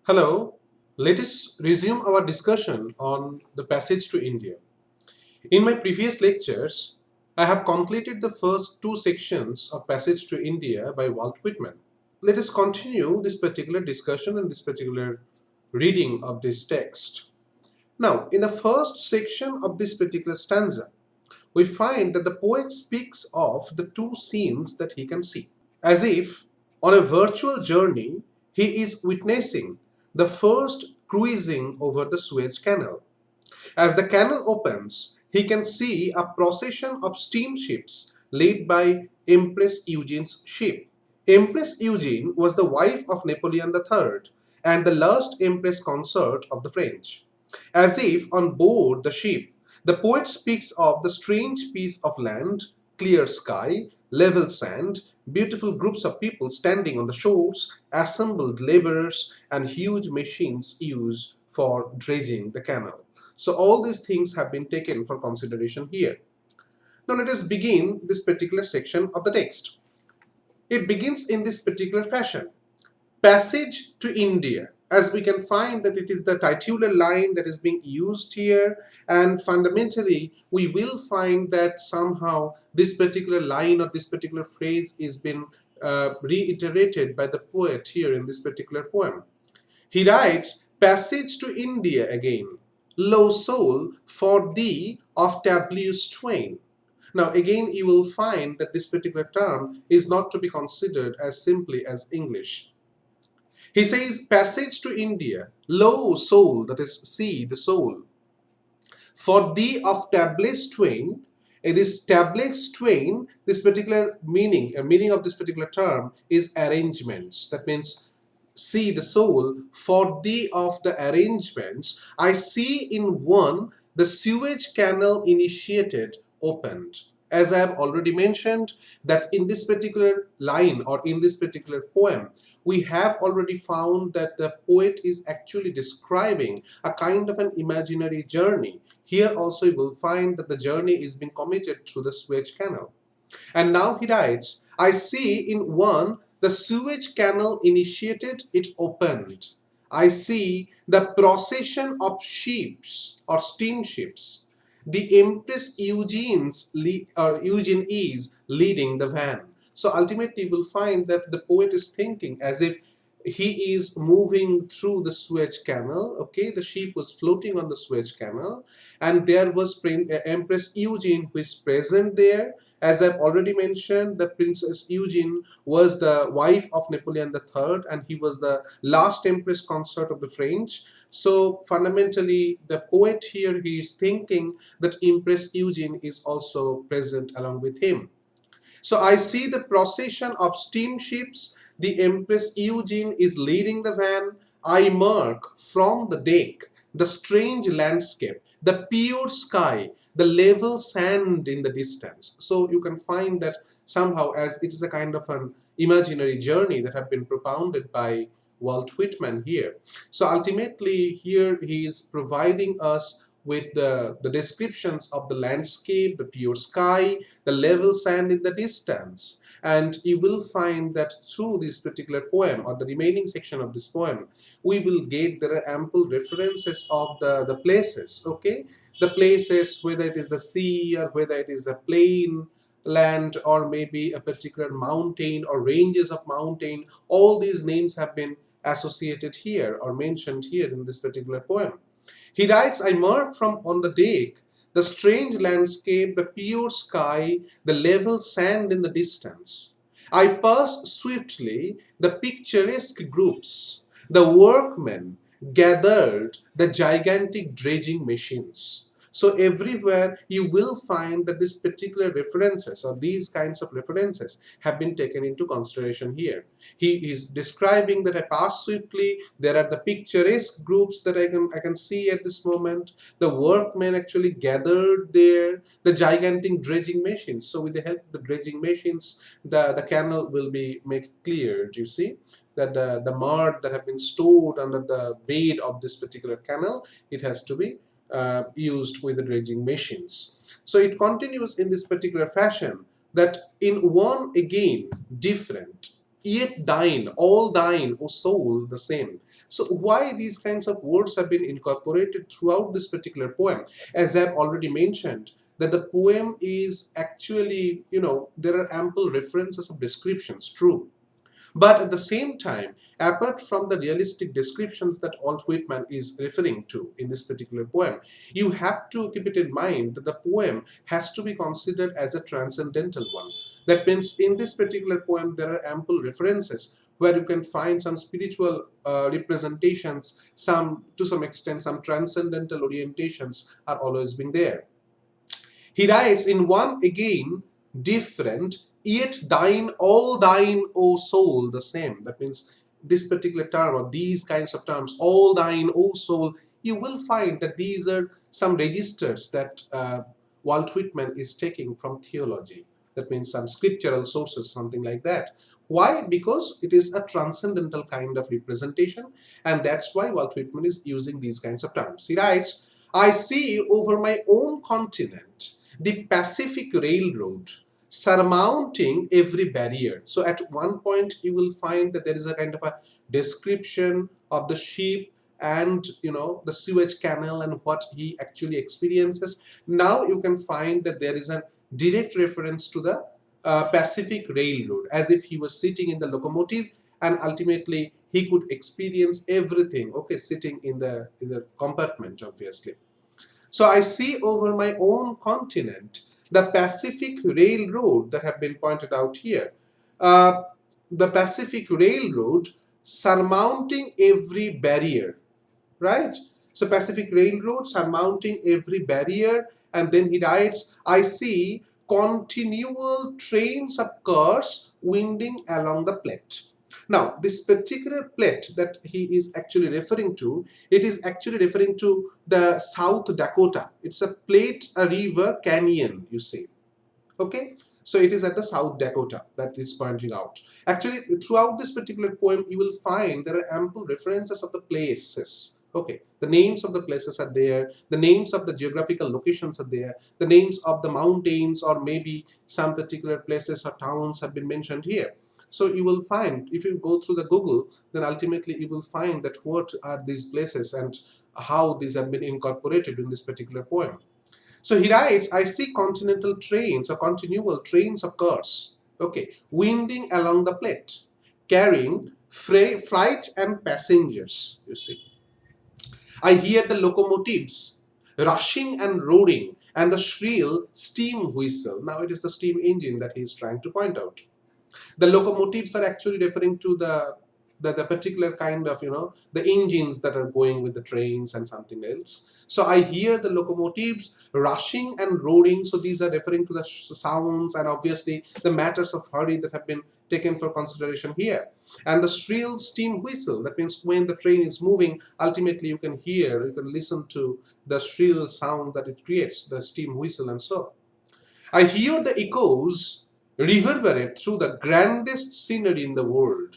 Hello, let us resume our discussion on the passage to India. In my previous lectures, I have completed the first two sections of Passage to India by Walt Whitman. Let us continue this particular discussion and this particular reading of this text. Now, in the first section of this particular stanza, we find that the poet speaks of the two scenes that he can see. As if on a virtual journey, he is witnessing the first cruising over the Suez Canal. As the canal opens, he can see a procession of steamships led by Empress Eugene's ship. Empress Eugene was the wife of Napoleon III and the last Empress consort of the French. As if on board the ship, the poet speaks of the strange piece of land, clear sky, level sand, beautiful groups of people standing on the shores, assembled laborers, and huge machines used for dredging the canal. So all these things have been taken for consideration here. Now let us begin this particular section of the text. It begins in this particular fashion. Passage to India, as we can find that it is the titular line that is being used here, and fundamentally we will find that somehow this particular line or this particular phrase is been reiterated by the poet here in this particular poem. He writes, Passage to India again, low soul, for thee of tableau's twain. Now again you will find that this particular term is not to be considered as simply as English. He says, Passage to India, lo soul, that is, see the soul. For thee of tablets twain, this tablets twain, this particular meaning, meaning of this particular term is arrangements. That means, see the soul, for thee of the arrangements, I see in one the sewage canal initiated, opened. As I have already mentioned, that in this particular line or in this particular poem, we have already found that the poet is actually describing a kind of an imaginary journey. Here also you will find that the journey is being committed through the Suez Canal. And now he writes, I see in one the sewage canal initiated, it opened. I see the procession of ships or steamships. The Empress Eugene is leading the van. So ultimately you will find that the poet is thinking as if he is moving through the Suez Canal. Okay, the ship was floating on the Suez Canal, and there was Empress Eugene who is present there. As I've already mentioned, the Princess Eugene was the wife of Napoleon III, and he was the last Empress consort of the French. So fundamentally, the poet here, he is thinking that Empress Eugene is also present along with him. So I see the procession of steamships. The Empress Eugene is leading the van. I mark from the deck the strange landscape, the pure sky, the level sand in the distance. So you can find that somehow as it is a kind of an imaginary journey that have been propounded by Walt Whitman here. So ultimately here he is providing us with the descriptions of the landscape, the pure sky, the level sand in the distance. And you will find that through this particular poem or the remaining section of this poem, we will get there are ample references of the places, okay? The places, whether it is the sea or whether it is a plain land or maybe a particular mountain or ranges of mountain, all these names have been associated here or mentioned here in this particular poem. He writes, I mark from on the deck the strange landscape, the pure sky, the level sand in the distance. I pass swiftly the picturesque groups, the workmen gathered, the gigantic dredging machines. So everywhere you will find that this particular references or these kinds of references have been taken into consideration here. He is describing that I pass swiftly. There are the picturesque groups that I can see at this moment. The workmen actually gathered there. The gigantic dredging machines. So with the help of the dredging machines, the canal will be made clear. Do you see? That the mud that have been stored under the bed of this particular canal, it has to be used with the dredging machines. So it continues in this particular fashion that in one again different. yet thine, all thine, O soul, the same. So why these kinds of words have been incorporated throughout this particular poem? As I've already mentioned, that the poem is actually, there are ample references of descriptions, true. But at the same time, apart from the realistic descriptions that Walt Whitman is referring to in this particular poem, you have to keep it in mind that the poem has to be considered as a transcendental one. That means in this particular poem, there are ample references where you can find some spiritual representations, to some extent, some transcendental orientations are always being there. He writes in one again different, yet thine, all thine, O soul, the same. That means this particular term or these kinds of terms, all thine, O soul, you will find that these are some registers that Walt Whitman is taking from theology. That means some scriptural sources, something like that. Why? Because it is a transcendental kind of representation, and that's why Walt Whitman is using these kinds of terms. He writes, I see over my own continent the Pacific Railroad surmounting every barrier. So at one point you will find that there is a kind of a description of the ship and the Suez Canal and what he actually experiences. Now you can find that there is a direct reference to the Pacific Railroad, as if he was sitting in the locomotive and ultimately he could experience everything, okay, sitting in the compartment, obviously. So I see over my own continent the Pacific Railroad that have been pointed out here. Uh, the Pacific Railroad surmounting every barrier, right? So Pacific Railroad surmounting every barrier, and then he writes, I see continual trains of cars winding along the plate. Now, this particular plate that he is actually referring to, it is actually referring to the South Dakota. It's a plate, a river canyon, you see. Okay, so it is at the South Dakota that is pointing out. Actually, throughout this particular poem, you will find there are ample references of the places. Okay, the names of the places are there, the names of the geographical locations are there, the names of the mountains or maybe some particular places or towns have been mentioned here. So you will find, if you go through the Google, then ultimately you will find that what are these places and how these have been incorporated in this particular poem. So he writes, I see continental trains or continual trains of cars, okay, winding along the plate, carrying freight and passengers, you see. I hear the locomotives rushing and roaring and the shrill steam whistle. Now it is the steam engine that he is trying to point out. The locomotives are actually referring to the particular kind of the engines that are going with the trains and something else. So I hear the locomotives rushing and roaring. So these are referring to the sounds and obviously the matters of hurry that have been taken for consideration here. And the shrill steam whistle, that means when the train is moving, ultimately you can listen to the shrill sound that it creates, the steam whistle and so. I hear the echoes reverberate through the grandest scenery in the world.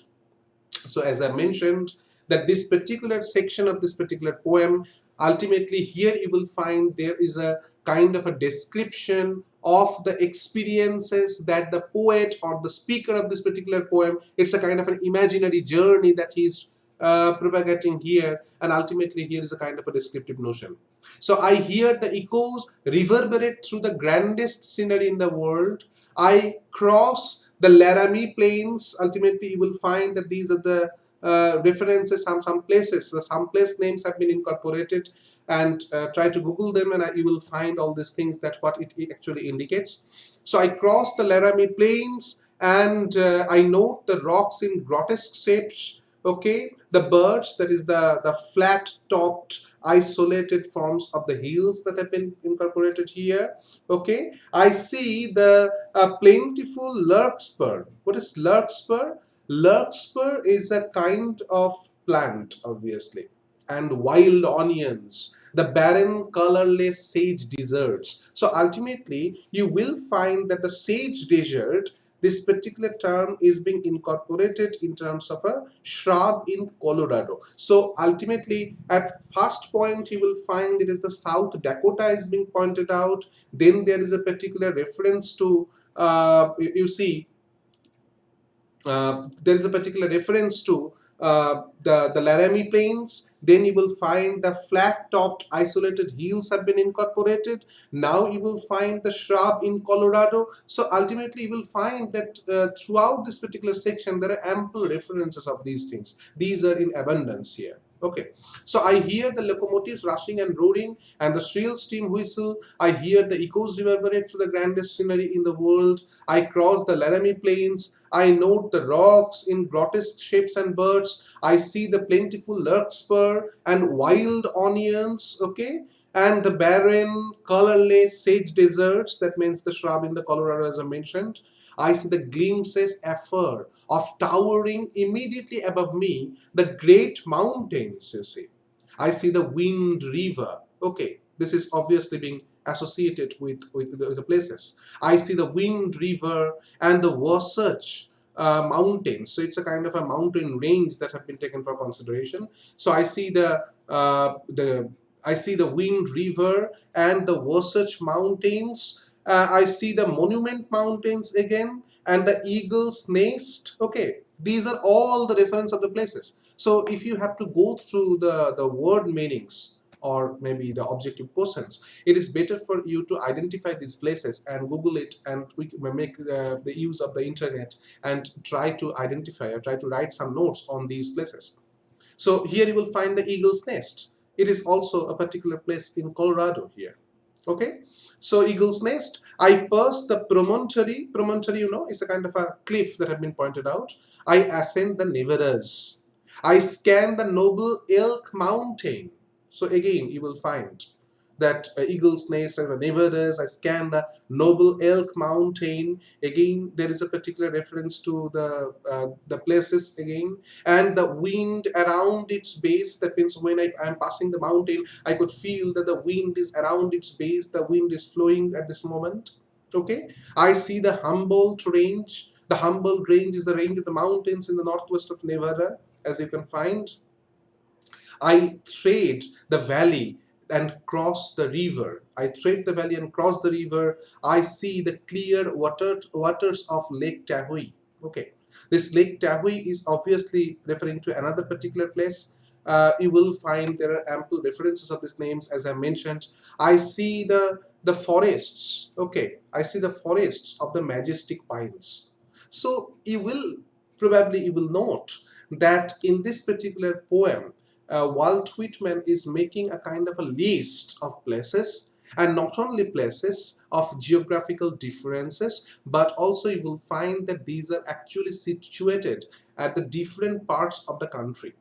So as I mentioned, that this particular section of this particular poem, ultimately here you will find there is a kind of a description of the experiences that the poet or the speaker of this particular poem, it's a kind of an imaginary journey that he's propagating here, and ultimately here is a kind of a descriptive notion. So I hear the echoes reverberate through the grandest scenery in the world. I cross the Laramie Plains. Ultimately you will find that these are the references on some places. Some place names have been incorporated, and try to Google them and you will find all these things that what it actually indicates. So I cross the Laramie Plains and I note the rocks in grotesque shapes. Okay, the birds, that is the flat topped isolated forms of the hills that have been incorporated here. Okay, I see the plentiful larkspur. What is larkspur? Larkspur is a kind of plant, obviously, and wild onions, the barren colorless sage deserts. So ultimately you will find that the sage desert, this particular term is being incorporated in terms of a shrub in Colorado. So ultimately at first point you will find it is the South Dakota is being pointed out. Then there is a particular reference to you see there is a particular reference to the Laramie Plains. Then you will find the flat-topped isolated hills have been incorporated. Now you will find the shrub in Colorado. So ultimately you will find that throughout this particular section there are ample references of these things. These are in abundance here. Okay, so I hear the locomotives rushing and roaring and the shrill steam whistle. I hear the echoes reverberate through the grandest scenery in the world. I cross the Laramie Plains. I note the rocks in grotesque shapes and birds. I see the plentiful larkspur and wild onions, okay? And the barren, colorless sage deserts, that means the shrub in the Colorado as I mentioned. I see the glimpses afar of towering immediately above me, the great mountains, you see. I see the Wind River. Okay, this is obviously being associated with the places. I see the Wind River and the Wasatch mountains. So it's a kind of a mountain range that have been taken for consideration. So I see the Wind River and the Wasatch Mountains. I see the Monument Mountains again and the Eagle's Nest. Okay, these are all the reference of the places. So if you have to go through the word meanings or maybe the objective questions, it is better for you to identify these places and Google it, and we make the use of the internet and try to identify or try to write some notes on these places. So here you will find the Eagle's Nest. It is also a particular place in Colorado here. Okay, so Eagle's Nest. I pass the promontory. Promontory, you know, is a kind of a cliff that have been pointed out. I ascend the Nevadas. I scan the noble Elk Mountain. So again, you will find that Eagle's Nest and the Nevadas. I scan the noble Elk Mountain. Again, there is a particular reference to the places again, and the wind around its base. That means when I am passing the mountain, I could feel that the wind is around its base. The wind is flowing at this moment. Okay, I see the Humboldt Range. The Humboldt Range is the range of the mountains in the northwest of Nevada, as you can find. I trade the valley and cross the river. I trade the valley and cross the river. I see the clear waters of Lake Tahoe. Okay, this Lake Tahoe is obviously referring to another particular place. You will find there are ample references of these names, as I mentioned. I see the forests. Okay, I see the forests of the majestic pines. So you will note that in this particular poem, Walt Whitman is making a kind of a list of places, and not only places of geographical differences, but also you will find that these are actually situated at the different parts of the country.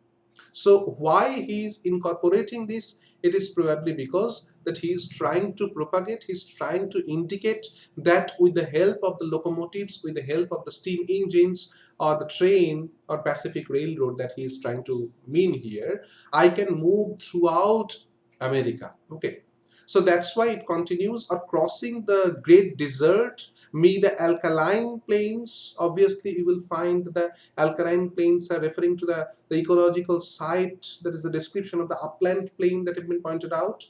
So why he is incorporating this? It is probably because that he is trying to propagate, he is trying to indicate that with the help of the locomotives, with the help of the steam engines or the train or Pacific Railroad that he is trying to mean here, I can move throughout America. Okay. So that's why it continues, or crossing the great desert, me the alkaline plains. Obviously you will find the alkaline plains are referring to the ecological site, that is the description of the upland plain that has been pointed out.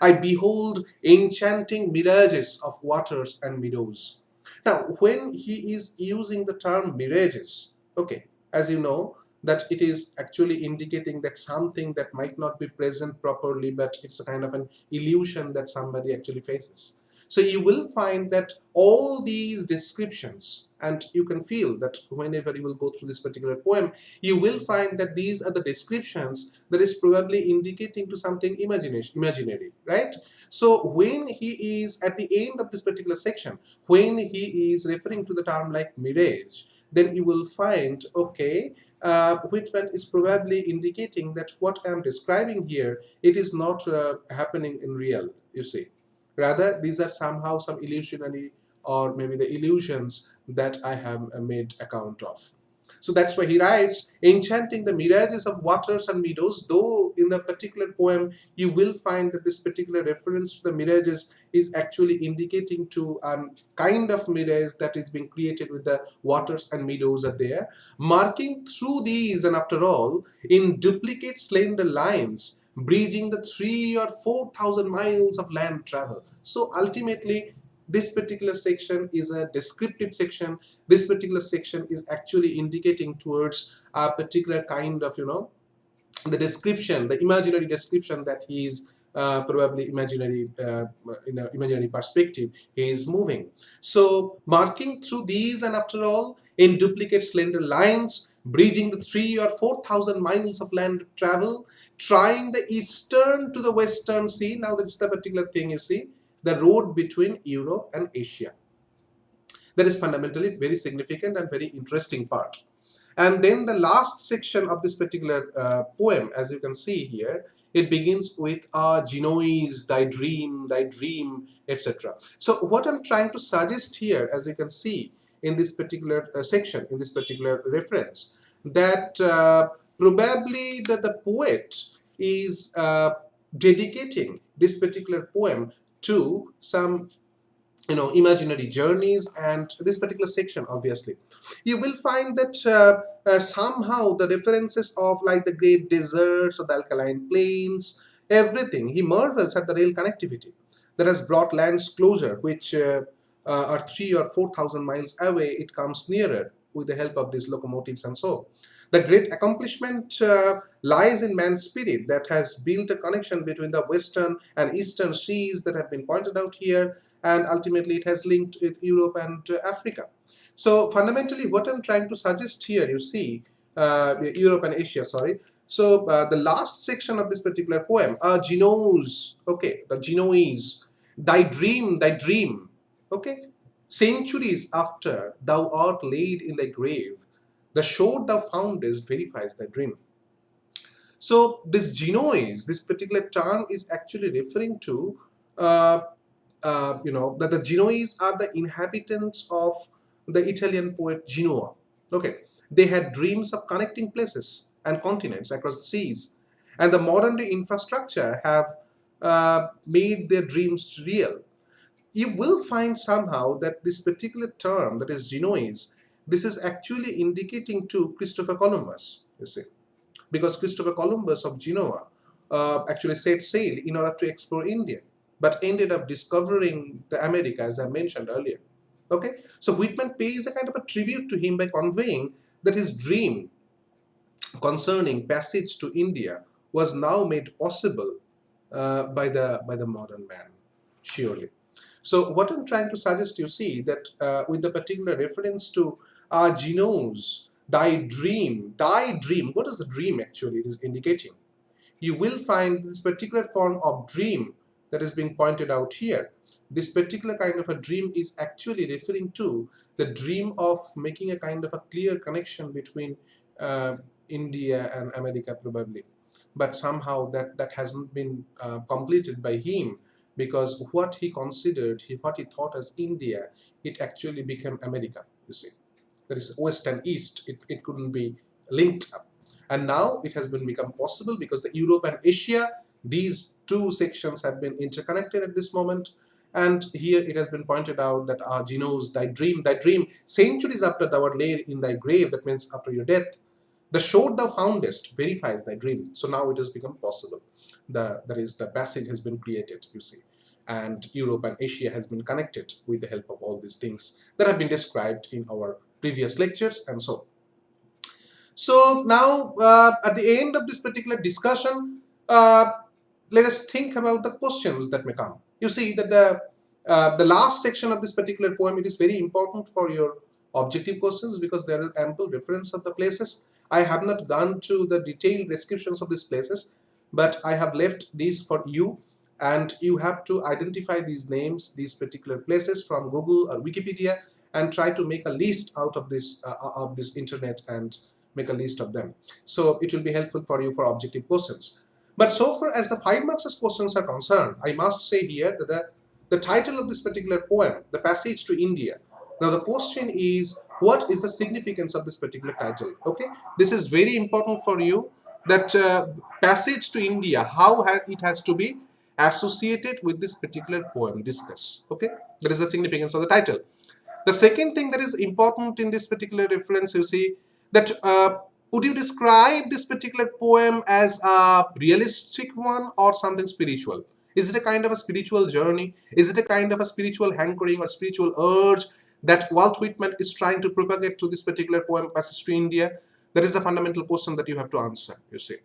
I behold enchanting mirages of waters and meadows. Now when he is using the term mirages, okay, as you know, that it is actually indicating that something that might not be present properly, but it's a kind of an illusion that somebody actually faces. So you will find that all these descriptions, and you can feel that whenever you will go through this particular poem, you will find that these are the descriptions that is probably indicating to something imaginary, right? So when he is at the end of this particular section, when he is referring to the term like mirage, then you will find, okay, Whitman is probably indicating that what I am describing here, it is not happening in real, you see. Rather, these are somehow some illusionary or maybe the illusions that I have made account of. So that's why he writes, enchanting the mirages of waters and meadows, though in the particular poem you will find that this particular reference to the mirages is actually indicating to a kind of mirage that is being created with the waters and meadows are there, marking through these, and after all, in duplicate slender lines, bridging the 3 or 4,000 miles of land travel. So ultimately, this particular section is a descriptive section. This particular section is actually indicating towards a particular kind of, the description, the imaginary description that he is probably imaginary, in an imaginary perspective, he is moving. So marking through these, and after all, in duplicate slender lines, bridging the 3 or 4,000 miles of land travel, trying the eastern to the western sea. Now that's the particular thing, you see, the road between Europe and Asia. That is fundamentally very significant and very interesting part. And then the last section of this particular poem, as you can see here, it begins with Genoese, thy dream, etc. So what I'm trying to suggest here, as you can see in this particular section, in this particular reference, that probably the poet is dedicating this particular poem to some imaginary journeys, and this particular section, obviously you will find that somehow the references of like the great deserts or the alkaline plains, everything, he marvels at the rail connectivity that has brought lands closer, which are 3 or 4,000 miles away. It comes nearer with the help of these locomotives and so. The great accomplishment lies in man's spirit that has built a connection between the western and eastern seas that have been pointed out here, and ultimately it has linked with Europe and Africa. So fundamentally what I'm trying to suggest here, you see, Europe and Asia, sorry. So the last section of this particular poem, Genoese, okay, the Genoese, thy dream, okay, centuries after thou art laid in thy grave, the shore thou foundest verifies thy dream. So this Genoese, this particular term is actually referring to that the Genoese are the inhabitants of the Italian poet Genoa. Okay, they had dreams of connecting places and continents across the seas, and the modern day infrastructure have made their dreams real. You will find somehow that this particular term, that is Genoese, this is actually indicating to Christopher Columbus, you see, because Christopher Columbus of Genoa actually set sail in order to explore India, but ended up discovering the America, as I mentioned earlier. Okay, so Whitman pays a kind of a tribute to him by conveying that his dream concerning passage to India was now made possible by the modern man, surely. So what I'm trying to suggest, you see, that with the particular reference to Genoes, thy dream, what is the dream actually it is indicating? You will find this particular form of dream that is being pointed out here. This particular kind of a dream is actually referring to the dream of making a kind of a clear connection between India and America, probably. But somehow that hasn't been completed by him, because what he considered, what he thought as India, it actually became America, you see. That is West and East, it couldn't be linked up. And now it has been become possible because the Europe and Asia, these two sections have been interconnected at this moment. And here it has been pointed out that Genoes, thy dream, centuries after thou art laid in thy grave, that means after your death, the shore thou foundest verifies thy dream. So now it has become possible. That is, the passage has been created, you see. And Europe and Asia has been connected with the help of all these things that have been described in our previous lectures and so. So now at the end of this particular discussion, let us think about the questions that may come. You see that the last section of this particular poem, it is very important for your objective questions because there is ample reference of the places. I have not gone to the detailed descriptions of these places, but I have left these for you, and you have to identify these names, these particular places from Google or Wikipedia, and try to make a list out of this internet and make a list of them. So it will be helpful for you for objective questions. But so far as the 5 marks questions are concerned, I must say here that the title of this particular poem, The Passage to India. Now the question is, what is the significance of this particular title? Okay, this is very important for you, that Passage to India, how it has to be associated with this particular poem. Discuss. Okay, that is the significance of the title. The second thing that is important in this particular reference, you see, that would you describe this particular poem as a realistic one or something spiritual? Is it a kind of a spiritual journey? Is it a kind of a spiritual hankering or spiritual urge that Walt Whitman is trying to propagate through this particular poem, Passage to India? That is the fundamental question that you have to answer, you see.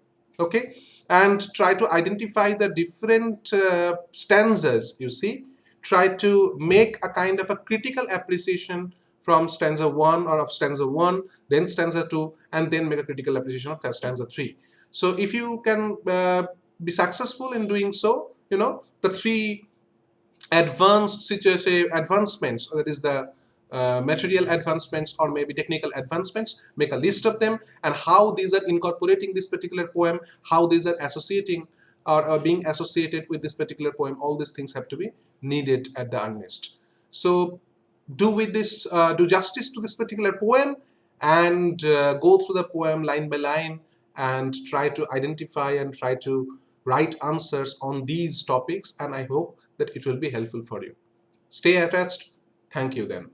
Okay, and try to identify the different stanzas, you see. Try to make a kind of a critical appreciation from stanza 1 or of stanza 1, then stanza 2, and then make a critical appreciation of stanza 3. So if you can be successful in doing so, you know, the three advanced say advancements, that is the material advancements or maybe technical advancements, make a list of them and how these are incorporating this particular poem, how these are associating or being associated with this particular poem. All these things have to be needed at the earnest. So do with this do justice to this particular poem and go through the poem line by line and try to identify and try to write answers on these topics, and I hope that it will be helpful for you. Stay attached. Thank you then.